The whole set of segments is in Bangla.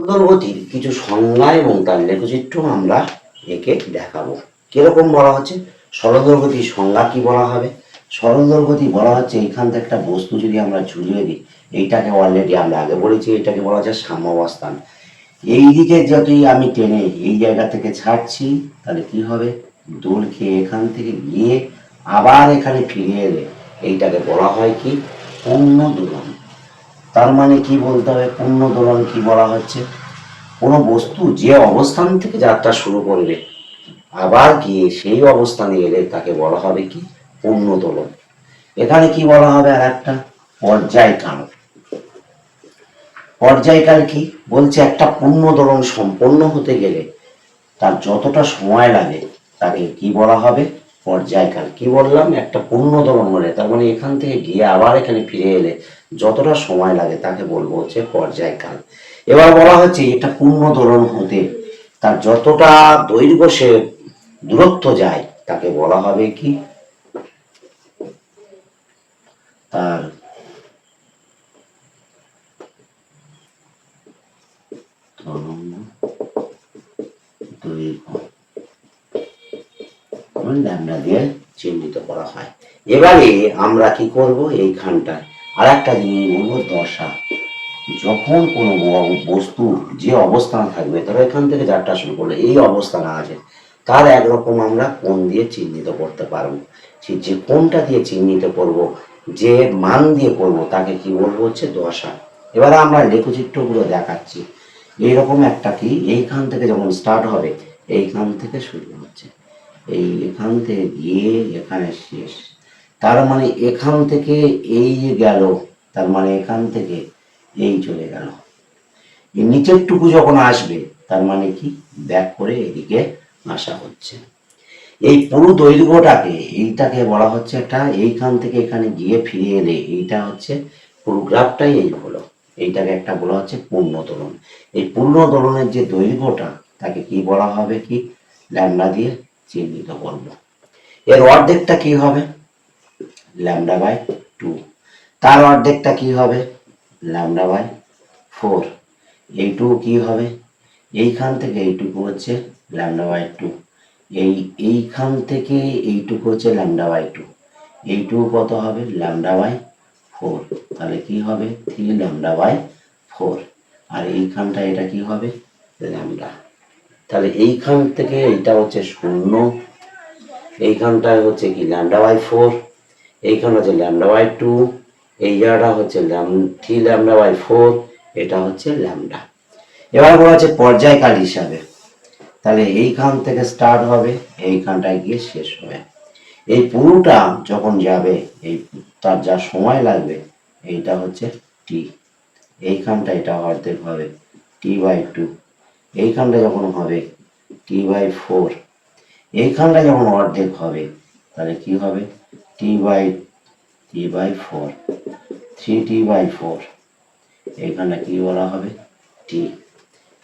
গতির কিছু সংজ্ঞা এবং তার লেখচিত্র আমরা একে দেখাবো। কিরকম বলা হচ্ছে, সরলদৈর্ঘ্য গতির সংজ্ঞা কি বলা হবে? সরলদৈর্ঘ্য গতি বলা হচ্ছে এইখান থেকে একটা বস্তু যদি আমরা ঝুলিয়ে দিই, এইটাকে অলরেডি আমরা আগে বলেছি, এটাকে বলা হচ্ছে সাম্যাবস্থান। এই দিকে যদি আমি টেনে এই জায়গা থেকে ছাড়ছি, তাহলে কি হবে, দোল খেয়ে এখান থেকে গিয়ে আবার এখানে ফিরে এলে এইটাকে বলা হয় কি, পূর্ণ দোলন। তার মানে কি বলতে হবে, পূর্ণ দোলন কি বলা হচ্ছে, কোনো বস্তু যে অবস্থান থেকে যাত্রা শুরু করবে আবার গিয়ে সেই অবস্থানে এলে তাকে বলা হবে কি, পূর্ণ দোলন। এখানে কি বলা হবে, আর একটা পর্যায়কাল। পর্যায়কাল কি বলছে, একটা পূর্ণ দোলন সম্পন্ন হতে গেলে তার যতটা সময় লাগে তাকে কি বলা হবে, পর্যায়কাল। কি বললাম, একটা পূর্ণ দোলন হলে, তার মানে এখান থেকে গিয়ে আবার এখানে ফিরে এলে যতটা সময় লাগে তাকে বলবো হচ্ছে পর্যায়কাল। এবার বলা হচ্ছে এটা পূর্ণ দোলন হতে তার যতটা দৈর্ঘ্য সে দূরত্ব যায় তাকে বলা হবে কি, তার দৈর্ঘ্য ল্যামডা দিয়ে চিহ্নিত করা হয়। এবারে আমরা কি করব, এইখানটায় আর একটা জিনিস বলবো, দশা। যখন কোনো বস্তু যে অবস্থানে থাকবে, ধরো এখান থেকে যাত্রা শুরু করলে এই অবস্থানে আছে, তার একরকম আমরা কোণ দিয়ে চিহ্নিত করতে পারবো। যে কোণটা দিয়ে চিহ্নিত করব, যে মান দিয়ে করব, তাকে কি বলবো হচ্ছে দশা। এবারে আমরা লেখচিত্রগুলো দেখাচ্ছি। এইরকম একটা কি, এইখান থেকে যখন স্টার্ট হবে, এইখান থেকে শুরু হচ্ছে, এই এখান থেকে গিয়ে এখানে শেষ, তার মানে এখান থেকে এই যে গেল, তার মানে এখান থেকে এই চলে গেল, এই নিচের টুকু যখন আসবে তার মানে কি, ব্যাক করে এদিকে আসা হচ্ছে। এই পুরো দৈর্ঘ্যটাকে, এইটাকে বলা হচ্ছে একটা, এইখান থেকে এখানে গিয়ে ফিরে এলে এইটা হচ্ছে পুরো গ্রাফটাই এই হলো, এইটাকে একটা বলা হচ্ছে পূর্ণ দোলন। এই পূর্ণ দোলনের যে দৈর্ঘ্যটা তাকে কি বলা হবে, কি ল্যামডা দিয়ে চিহ্নিত করব। এর অর্ধেকটা কি হবে, ল্যামডা বাই 2। তার অর্ধেকটা কি হবে, ল্যামডা বাই 4। এইটুকু কি হবে, এইখান থেকে এইটুকু হচ্ছে ল্যামডা বাই 2। এইখান থেকে এইটুকু হচ্ছে ল্যামডা বাই 2। এইটুকু কত হবে, ল্যামডা বাই 4। তাহলে কি হবে, 3 ল্যামডা বাই 4। আর এইখানটা এটা কি হবে, ল্যামডা। তাহলে এইখান থেকে এইটা হচ্ছে 0, এইখানটায় হচ্ছে কি ল্যামডা বাই 4, এইখানে হচ্ছে ল্যামডা বাই 2, এই জায়গাটা হচ্ছে 3 ল্যামডা বাই 4, এটা হচ্ছে ল্যামডা। এবার বলা হচ্ছে পর্যায়কাল হিসাবে, তাহলে এইখান থেকে স্টার্ট হবে, এইখানটায় গিয়ে শেষ হবে। এই পুরোটা যখন যাবে, এই তার যা সময় লাগবে, এইটা হচ্ছে টি। এইখানটা এটা অর্ধেক হবে, টি বাই 2। এইখানটা যখন হবে টি বাই 4। এইখানটা যখন অর্ধেক হবে তাহলে কি হবে, টি বাই 4, 3t বাই 4। এইখানে কি বলা হবে, টি।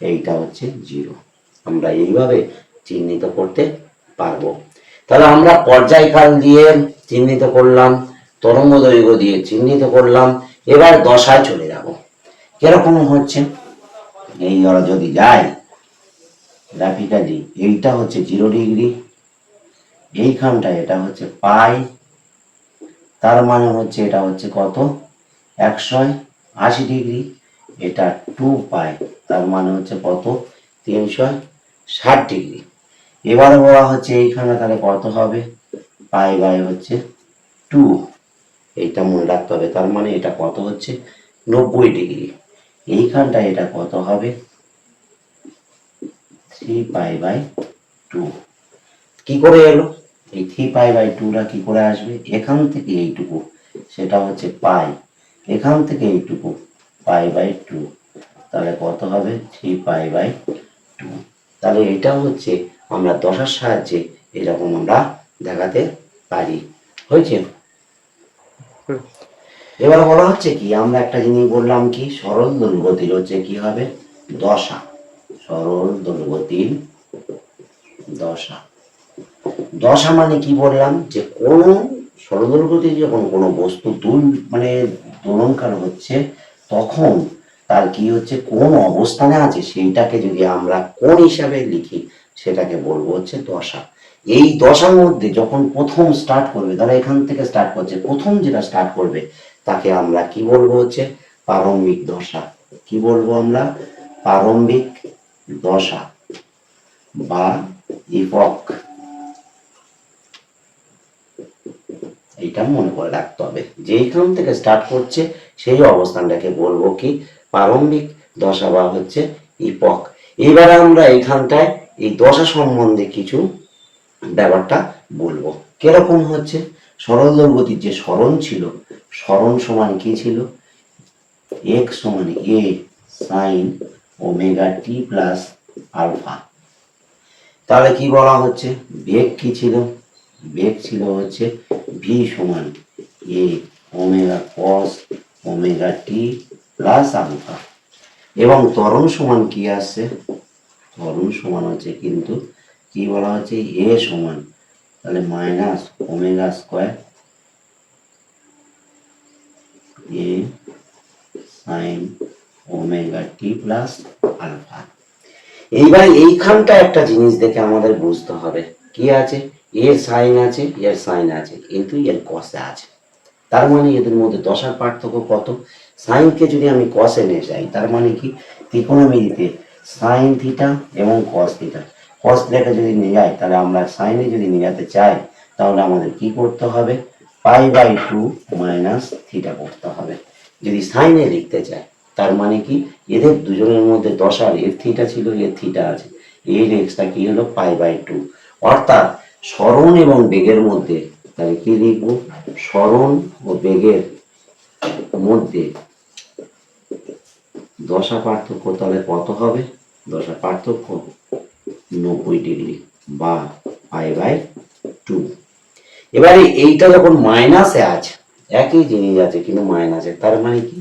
এইটা হচ্ছে 0। আমরা এইভাবে চিহ্নিত করতে পারবো। তাহলে আমরা পর্যায়কাল দিয়ে চিহ্নিত করলাম, তরঙ্গ দৈর্ঘ্য দিয়ে চিহ্নিত করলাম। এবার দশায় চলে যাব, কিরকম হচ্ছে, এই ধরো যদি যাই গ্রাফিক্যালি, এইটা হচ্ছে 0 ডিগ্রি, এইখানটা এটা হচ্ছে পাই, তার মানে হচ্ছে এটা হচ্ছে কত, 180 ডিগ্রি। এটা 2 পাই, তার মানে হচ্ছে কত, 360 ডিগ্রি। এবারে বলা হচ্ছে এইখানে তাহলে কত হবে, পাই বাই হচ্ছে 2। এইটা মনে রাখতে হবে, তার মানে এটা কত হচ্ছে, 90 ডিগ্রি। এইখানটা এটা কত হবে, 3 পাই বাই 2। কি করে এলো, এই 3 পাই বাই 2টা কি করে আসবে, এখান থেকে এইটুকু সেটা হচ্ছে পাই, এখান থেকে এইটুকু পাই বাই 2, তাহলে কত হবে, 3 পাই বাই 2। তাহলে এটা হচ্ছে আমরা দশার সাহায্যে এরকম আমরা দেখাতে পারি। হয়েছে। এবার বলা হচ্ছে কি, আমরা একটা জিনিস বললাম কি, সরল দোলগতির হচ্ছে কি হবে, দশা। সরল দোলগতির দশা। দশা মানে কি বললাম, যে কোন সরল গতি যখন কোনো বস্তু মানে দোলনকাল হচ্ছে, তখন তার কি হচ্ছে কোন অবস্থানে আছে সেইটাকে যদি আমরা কোন হিসাবে লিখি সেটাকে বলবো হচ্ছে দশা। এই দশার মধ্যে যখন প্রথম স্টার্ট করবে, ধরো এখান থেকে স্টার্ট করছে, প্রথম যেটা স্টার্ট করবে তাকে আমরা কি বলবো হচ্ছে প্রারম্ভিক দশা। কি বলবো আমরা? প্রারম্ভিক দশা বা ইপক। এটা মনে করে রাখতে হবে, যেখান থেকে স্টার্ট করছে সেই অবস্থানটাকে বলবো কি প্রারম্ভিক দশা বা হচ্ছে ইপক। এবারে আমরা এখানটায় এই দশা সম্বন্ধে কিছু ব্যাপারটা বলবো। কিরকম হচ্ছে? সরল দৈর্ঘ্যটির যে সরণ ছিল, সরণ সমান কি ছিল? এক্স সমান এ sine omega t plus alpha. তাহলে কি বলা হচ্ছে? বেগ কি ছিল? বেগ ছিল হচ্ছে ভি সমান এ ওমেগা কস ওমেগা টি প্লাস আলফা। এবং ত্বরণ সমান কি আসছে? ত্বরণ সমান হচ্ছে কিন্তু কি বলা হচ্ছে? এ সমান তাহলে মাইনাস ওমেগা স্কোয়ার এ sine omega t plus alpha. এইবার এইখানটা একটা জিনিস দেখে আমাদের বুঝতে হবে কি আছে, এর সাইন আছে, এর সাইন আছে, কিন্তু এর কসে আছে। তার মানে এদের মধ্যে দশার পার্থক্য কত? সাইনকে যদি আমি কসে নিয়ে যাই তার মানে কি ত্রিকোণমিতিতে সাইন থিটা এবং কস থিটা, কস থিটাকে যদি নিয়ে যাই তাহলে আমরা সাইনে যদি নিয়ে যেতে চাই তাহলে আমাদের কি করতে হবে? Pi by two minus theta করতে হবে যদি সাইনে লিখতে চাই। তার মানে কি এদের দুজনের মধ্যে দশার এর থিটা ছিল, এর থিটা আছে, এর এক্সটা কি হলো পাই বাই টু। অর্থাৎ সরণ এবং বেগের মধ্যে তাহলে কি লিখবো? সরণ ও বেগের মধ্যে দশা পার্থক্য তাহলে কত হবে? দশা পার্থক্য 90 ডিগ্রি বা পাই বাই টু। এবারে এইটা যখন মাইনাসে আছে, একই জিনিস আছে কিন্তু মাইনাসে, তার মানে কি